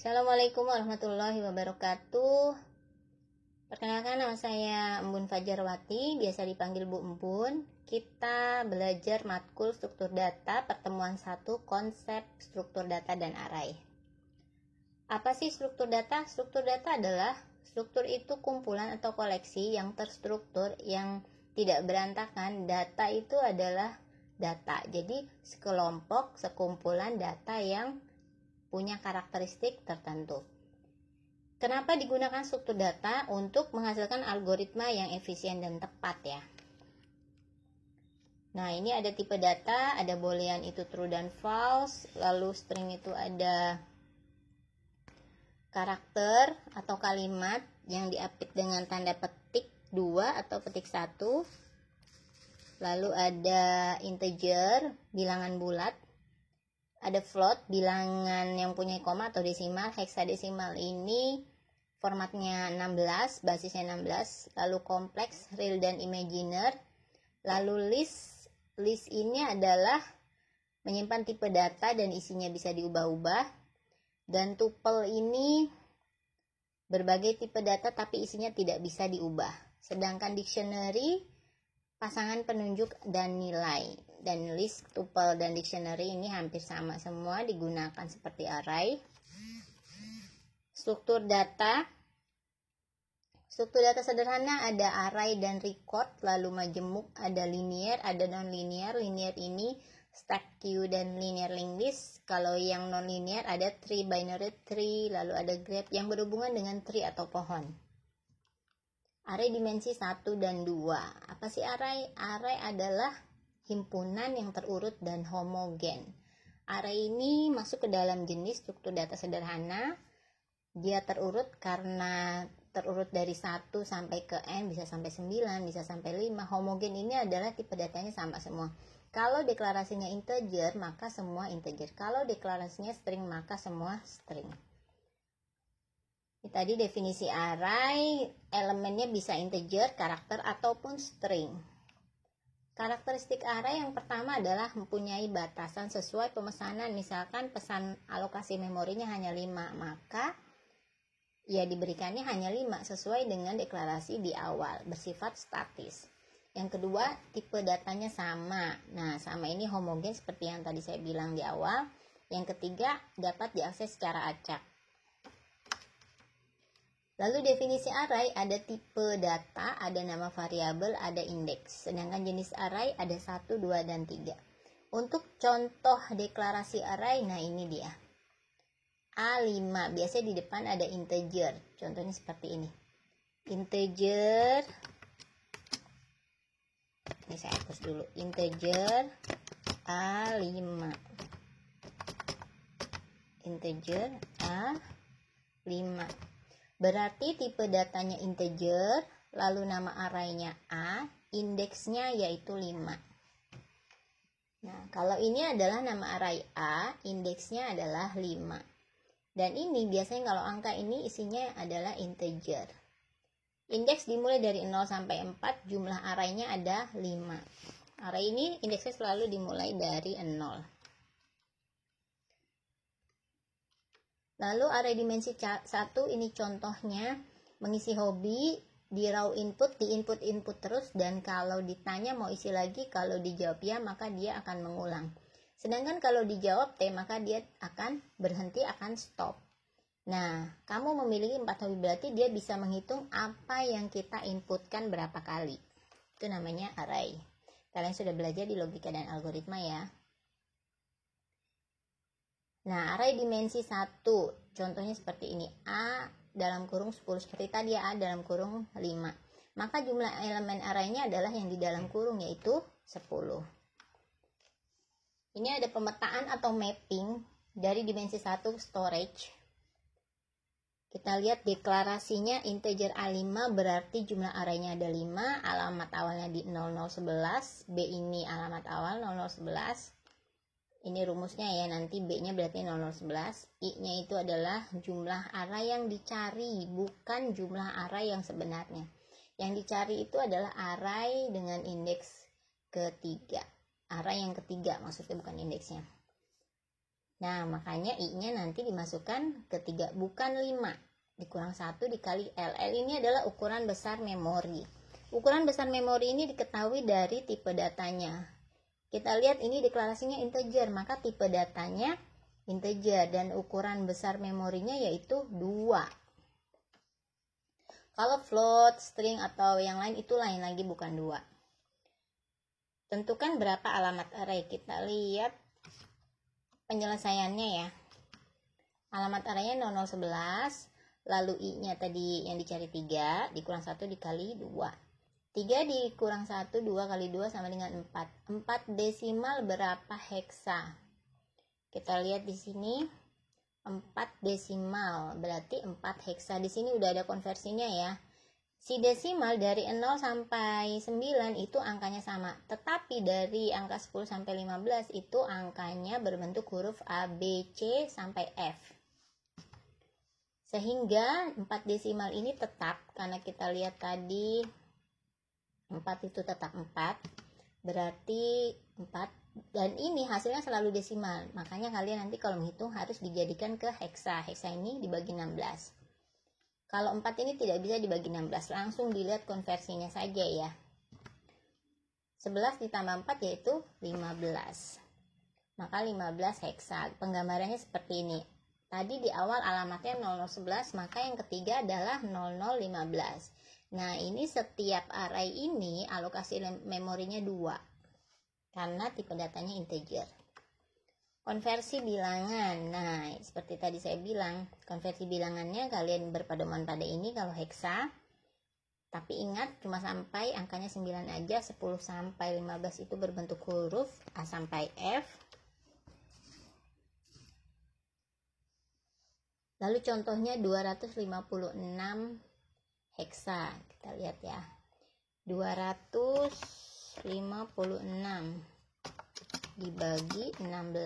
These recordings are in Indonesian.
Assalamualaikum warahmatullahi wabarakatuh. Perkenalkan, nama saya Embun Fajarwati, biasa dipanggil Bu Embun. Kita belajar matkul struktur data pertemuan 1, konsep struktur data dan array. Apa sih struktur data? Struktur data adalah struktur itu kumpulan atau koleksi yang terstruktur, yang tidak berantakan. Data itu adalah data. Jadi sekelompok, sekumpulan data yang punya karakteristik tertentu. Kenapa digunakan struktur data? Untuk menghasilkan algoritma yang efisien dan tepat ya. Nah, ini ada tipe data, ada boolean itu true dan false, lalu string itu ada karakter atau kalimat yang diapit dengan tanda petik 2 atau petik 1. Lalu ada integer, bilangan bulat. Ada float, bilangan yang punya koma atau desimal. Heksadesimal ini formatnya 16, basisnya 16. Lalu kompleks, real dan imaginer. Lalu list ini adalah menyimpan tipe data dan isinya bisa diubah-ubah. Dan tuple ini berbagai tipe data tapi isinya tidak bisa diubah. Sedangkan dictionary, pasangan penunjuk dan nilai. Dan list, tuple, dan dictionary ini hampir sama semua, digunakan seperti array. Struktur data sederhana ada array dan record, lalu majemuk ada linear, ada non-linear. Linear ini stack queue dan linear linked list. Kalau yang non-linear ada tree, binary tree, lalu ada graph yang berhubungan dengan tree atau pohon. Array dimensi 1 dan 2. Apa sih array? Array adalah himpunan yang terurut dan homogen. Array ini masuk ke dalam jenis struktur data sederhana. Dia terurut karena terurut dari 1 sampai ke n, bisa sampai 9, bisa sampai 5. Homogen ini adalah tipe datanya sama semua. Kalau deklarasinya integer, maka semua integer. Kalau deklarasinya string, maka semua string. Ini tadi definisi array, elemennya bisa integer, karakter, ataupun string. Karakteristik array yang pertama adalah mempunyai batasan sesuai pemesanan. Misalkan pesan alokasi memorinya hanya 5, maka ya diberikannya hanya 5 sesuai dengan deklarasi di awal, bersifat statis. Yang kedua, tipe datanya sama. Nah, sama ini homogen seperti yang tadi saya bilang di awal. Yang ketiga, dapat diakses secara acak. Lalu definisi array, ada tipe data, ada nama variabel, ada indeks. Sedangkan jenis array ada 1, 2, dan 3. Untuk contoh deklarasi array, nah ini dia. A5, biasanya di depan ada integer. Contohnya seperti ini. Integer, ini saya hapus dulu. Integer A5. Integer A5. Berarti tipe datanya integer, lalu nama arraynya A, indeksnya yaitu 5. Nah, kalau ini adalah nama array A, indeksnya adalah 5. Dan ini biasanya kalau angka ini isinya adalah integer. Indeks dimulai dari 0 sampai 4, jumlah arraynya ada 5. Array ini indeksnya selalu dimulai dari 0. Lalu array dimensi 1 ini contohnya mengisi hobi, di raw input, di input terus, dan kalau ditanya mau isi lagi, kalau dijawab ya maka dia akan mengulang. Sedangkan kalau dijawab T maka dia akan berhenti, akan stop. Nah, kamu memiliki 4 hobi berarti dia bisa menghitung apa yang kita inputkan berapa kali. Itu namanya array. Kalian sudah belajar di logika dan algoritma ya. Nah, array dimensi 1, contohnya seperti ini. A dalam kurung 10, seperti tadi A dalam kurung 5. Maka jumlah elemen arraynya adalah yang di dalam kurung, yaitu 10. Ini ada pemetaan atau mapping dari dimensi 1 storage. Kita lihat deklarasinya integer A5 berarti jumlah arraynya ada 5, alamat awalnya di 0011, B ini alamat awal 0011. Ini rumusnya ya, nanti B-nya berarti 0011. I-nya itu adalah jumlah array yang dicari, bukan jumlah array yang sebenarnya. Yang dicari itu adalah array dengan indeks ketiga. Array yang ketiga maksudnya, bukan indeksnya. Nah, makanya I-nya nanti dimasukkan ke 3, bukan 5. Dikurang 1 dikali L. L ini adalah ukuran besar memori. Ukuran besar memori ini diketahui dari tipe datanya. Kita lihat ini deklarasinya integer, maka tipe datanya integer dan ukuran besar memorinya yaitu 2. Kalau float, string atau yang lain itu lain lagi, bukan 2. Tentukan berapa alamat array. Kita lihat penyelesaiannya ya. Alamat arraynya 0011, lalu I-nya tadi yang dicari 3, dikurang 1 dikali 2. 3 dikurang 1, 2 kali 2 sama dengan 4. 4 desimal berapa heksa? Kita lihat di sini 4 desimal, berarti 4 heksa. Di sini udah ada konversinya ya. Si desimal dari 0 sampai 9 itu angkanya sama, tetapi dari angka 10 sampai 15 itu angkanya berbentuk huruf A, B, C sampai F. Sehingga 4 desimal ini tetap, karena kita lihat tadi 4 itu tetap 4, berarti 4, dan ini hasilnya selalu desimal. Makanya kalian nanti kalau menghitung harus dijadikan ke heksa. Heksa ini dibagi 16. Kalau 4 ini tidak bisa dibagi 16, langsung dilihat konversinya saja ya. 11 ditambah 4 yaitu 15. Maka 15 heksa. Penggambarannya seperti ini. Tadi di awal alamatnya 0011, maka yang ketiga adalah 0015. Nah, ini setiap array ini alokasi memorinya 2. Karena tipe datanya integer. Konversi bilangan. Nah, seperti tadi saya bilang, konversi bilangannya kalian berpedoman pada ini kalau heksa. Tapi ingat cuma sampai angkanya 9 aja, 10 sampai 15 itu berbentuk huruf A sampai F. Lalu contohnya 256 heksa. Kita lihat ya. 256 dibagi 16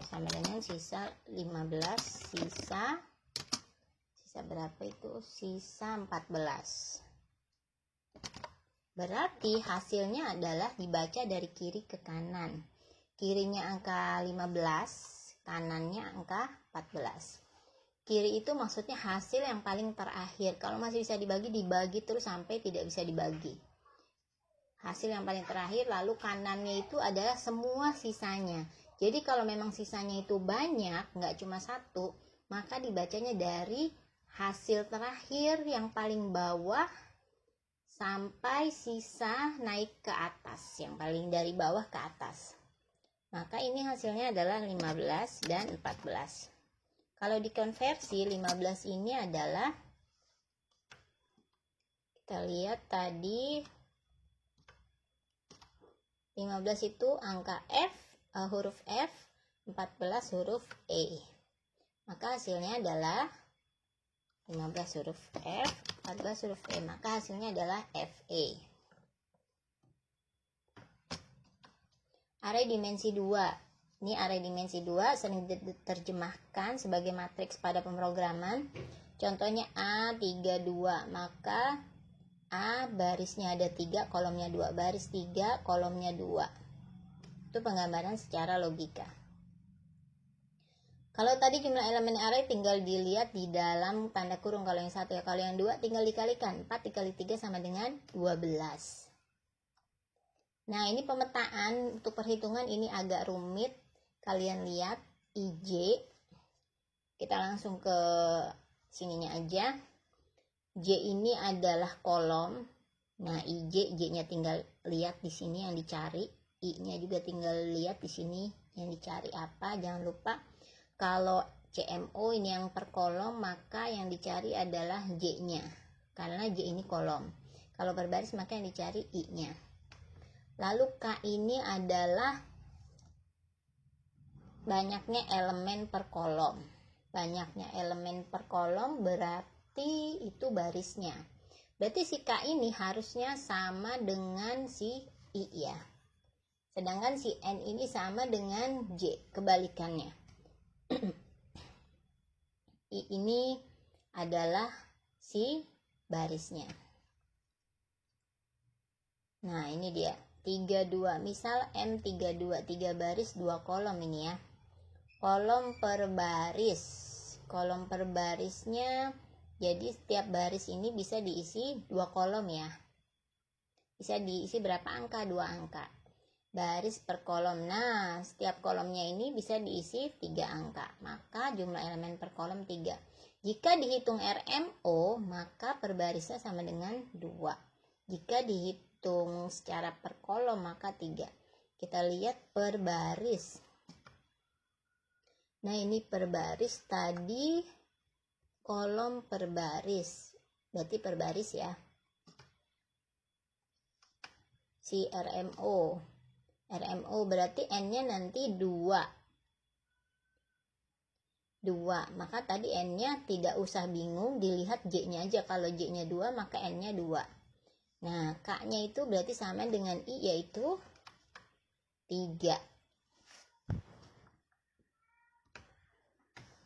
sama dengan sisa 15, sisa berapa itu? Sisa 14. Berarti hasilnya adalah dibaca dari kiri ke kanan. Kirinya angka 15, kanannya angka 14. Kiri itu maksudnya hasil yang paling terakhir. Kalau masih bisa dibagi terus sampai tidak bisa dibagi. Hasil yang paling terakhir, lalu kanannya itu adalah semua sisanya. Jadi kalau memang sisanya itu banyak, nggak cuma 1, maka dibacanya dari hasil terakhir yang paling bawah sampai sisa naik ke atas, yang paling dari bawah ke atas. Maka ini hasilnya adalah 15 dan 14. Kalau dikonversi 15 ini adalah, kita lihat tadi 15 itu angka F, huruf F, 14 huruf E. Maka hasilnya adalah 15 huruf F, 14 huruf E. Maka hasilnya adalah FE. Array dimensi 2. Ini array dimensi 2 sering diterjemahkan sebagai matriks pada pemrograman. Contohnya A32, maka A barisnya ada 3, kolomnya 2, baris 3, kolomnya 2. Itu penggambaran secara logika. Kalau tadi jumlah elemen array tinggal dilihat di dalam tanda kurung kalau yang 1 ya. Kalau yang 2 tinggal dikalikan. 4 dikali 3 sama dengan 12. Nah, ini pemetaan untuk perhitungan ini agak rumit. Kalian lihat IJ. Kita langsung ke sininya aja. J ini adalah kolom. Nah, IJ, J-nya tinggal lihat di sini yang dicari. I-nya juga tinggal lihat di sini yang dicari apa. Jangan lupa kalau CMO ini yang per kolom, maka yang dicari adalah J-nya. Karena J ini kolom. Kalau per baris maka yang dicari I-nya. Lalu K ini adalah banyaknya elemen per kolom. Banyaknya elemen per kolom berarti itu barisnya. Berarti si K ini harusnya sama dengan si I ya. Sedangkan si N ini sama dengan J, kebalikannya. I ini adalah si barisnya. Nah, ini dia. 32. Misal M32, 3 baris 2 kolom ini ya. kolom per baris. Kolom per barisnya, jadi setiap baris ini bisa diisi 2 kolom ya. Bisa diisi berapa angka? 2 angka. Baris per kolom. Nah, setiap kolomnya ini bisa diisi 3 angka. Maka jumlah elemen per kolom 3. Jika dihitung RMO, maka per barisnya sama dengan 2. Jika dihitung secara per kolom, maka 3. Kita lihat per baris. Nah, ini per baris, tadi kolom per baris. Berarti per baris ya. Si RMO. RMO berarti N-nya nanti 2. Maka tadi N-nya tidak usah bingung, dilihat J-nya aja. Kalau J-nya 2, maka N-nya 2. Nah, K-nya itu berarti sama dengan I, yaitu 3.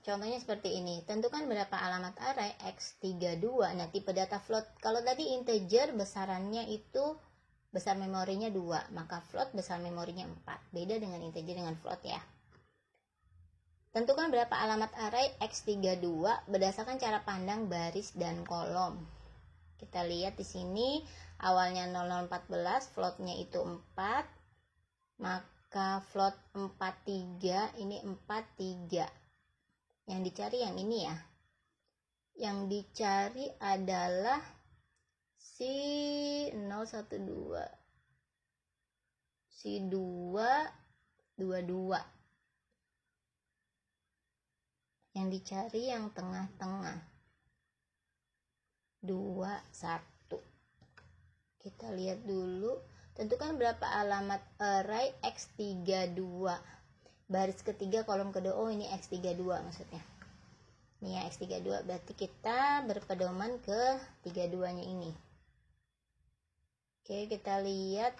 Contohnya seperti ini. Tentukan berapa alamat array X32. Nah, tipe data float. Kalau tadi integer besarannya itu besar memorinya 2, maka float besar memorinya 4. Beda dengan integer dengan float ya. Tentukan berapa alamat array X32 berdasarkan cara pandang baris dan kolom. Kita lihat di sini awalnya 0014, floatnya itu 4. Maka float 43, ini 43. Yang dicari yang ini ya. Yang dicari adalah si 012. Si 222. Yang dicari yang tengah-tengah. 21. Kita lihat dulu. Tentukan berapa alamat array X32. Baris ketiga kolom kedua. Oh, ini X32 maksudnya. Ini ya X32, berarti kita berpedoman ke 32-nya ini. Oke, kita lihat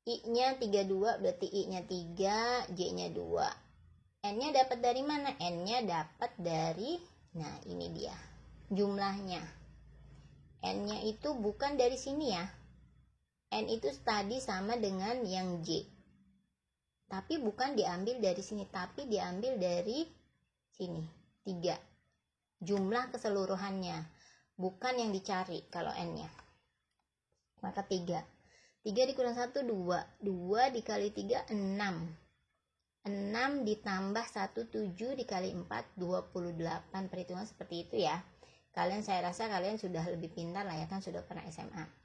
I-nya 32, berarti I-nya 3, J-nya 2. N-nya dapat dari mana? N-nya dapat dari, nah ini dia jumlahnya. N-nya itu bukan dari sini ya. N itu tadi sama dengan yang J. Tapi bukan diambil dari sini, tapi diambil dari sini. 3. Jumlah keseluruhannya. Bukan yang dicari kalau N-nya. Maka 3. 3 dikurang 1, 2. 2 dikali 3, 6. 6 ditambah 1, 7 dikali 4, 28. Perhitungan seperti itu ya. Saya rasa kalian sudah lebih pintar lah ya, kan sudah pernah SMA.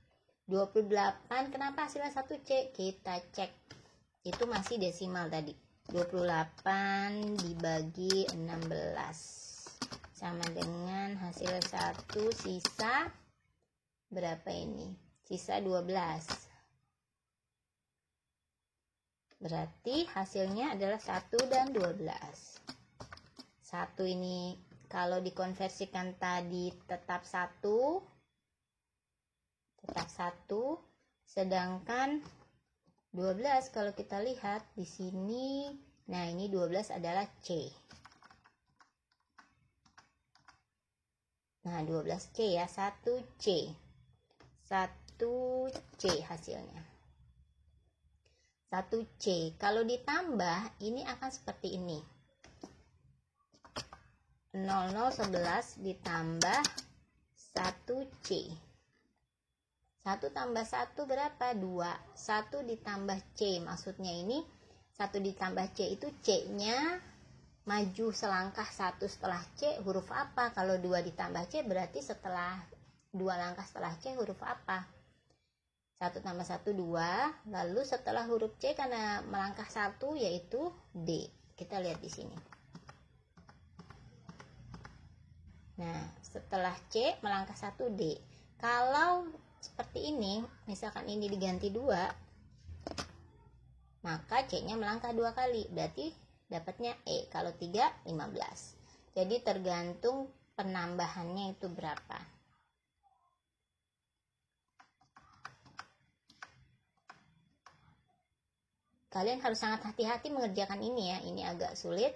28, kenapa hasilnya 1C? Kita cek. Itu masih desimal tadi. 28 dibagi 16. Sama dengan hasil 1, sisa berapa ini? Sisa 12. Berarti hasilnya adalah 1 dan 12. 1 ini kalau dikonversikan tadi tetap 1. Tetap 1, sedangkan 12 kalau kita lihat di sini, nah ini 12 adalah C. Nah 12C ya, 1C. 1C hasilnya. 1C. Kalau ditambah ini akan seperti ini. 0011 ditambah 1C. 1 tambah 1 berapa? 2. 1 ditambah C. Maksudnya ini 1 ditambah C itu C-nya maju selangkah 1 setelah C, huruf apa? Kalau 2 ditambah C berarti setelah 2 langkah setelah C huruf apa? 1 tambah 1, 2. Lalu setelah huruf C karena melangkah 1 yaitu D. Kita lihat di sini. Nah, setelah C melangkah 1 D. Kalau seperti ini, misalkan ini diganti 2, maka C-nya melangkah 2 kali, berarti dapatnya E. Kalau 3, 15. Jadi tergantung penambahannya itu berapa. Kalian harus sangat hati-hati mengerjakan ini ya, ini agak sulit.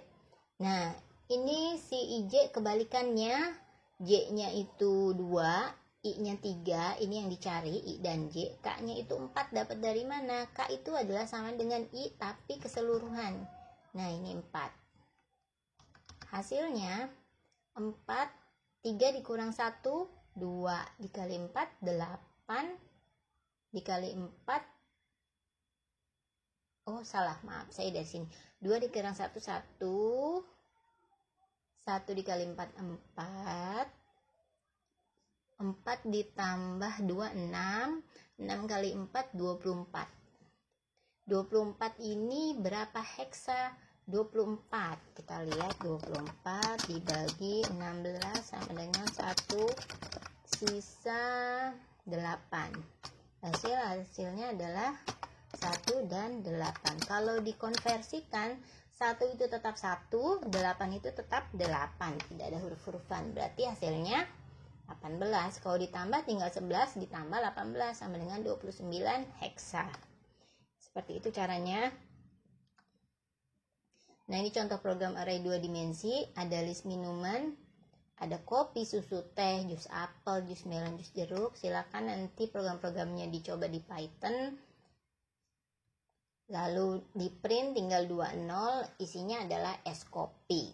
Nah, ini si IJ kebalikannya, J-nya itu 2, I-nya 3, ini yang dicari, I dan J. K-nya itu 4, dapat dari mana? K itu adalah sama dengan I tapi keseluruhan. Nah, ini 4. Hasilnya 4, 3 dikurang 1, 2 dikali 4, 8 dikali 4. Oh, salah, maaf, saya dari sini. 2 dikurang 1, 1. 1 dikali 4, 4. 4 ditambah 2, 6. 6 kali 4, 24. 24 ini berapa heksa? 24. Kita lihat 24 dibagi 16 sama dengan 1, sisa 8. Hasilnya adalah 1 dan 8. Kalau dikonversikan, 1 itu tetap 1, 8 itu tetap 8. Tidak ada huruf-hurufan. Berarti hasilnya 18. Kalau ditambah tinggal 11 ditambah 18 sama dengan 29 heksa. Seperti itu caranya. Nah, ini contoh program array 2 dimensi. Ada list minuman, ada kopi, susu, teh, jus apel, jus melon, jus jeruk. Silakan nanti program-programnya dicoba di Python. Lalu di print tinggal 20, isinya adalah es kopi.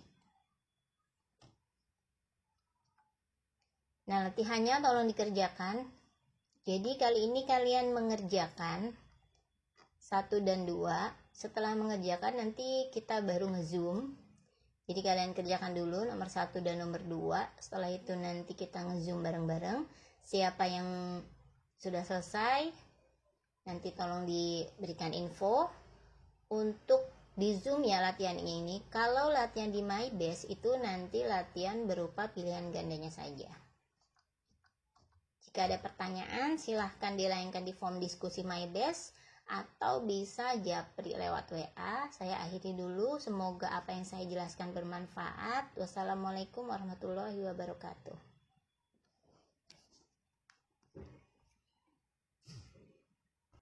Nah, latihannya tolong dikerjakan. Jadi kali ini kalian mengerjakan 1 dan 2. Setelah mengerjakan nanti kita baru ngezoom. Jadi kalian kerjakan dulu nomor 1 dan nomor 2. Setelah itu nanti kita ngezoom bareng-bareng. Siapa yang sudah selesai, nanti tolong diberikan info. Untuk di Zoom ya latihan ini. Kalau latihan di MyBase itu nanti latihan berupa pilihan gandanya saja. Jika ada pertanyaan, silahkan dilayangkan di form diskusi MyBase atau bisa japri lewat WA. Saya akhiri dulu. Semoga apa yang saya jelaskan bermanfaat. Wassalamualaikum warahmatullahi wabarakatuh.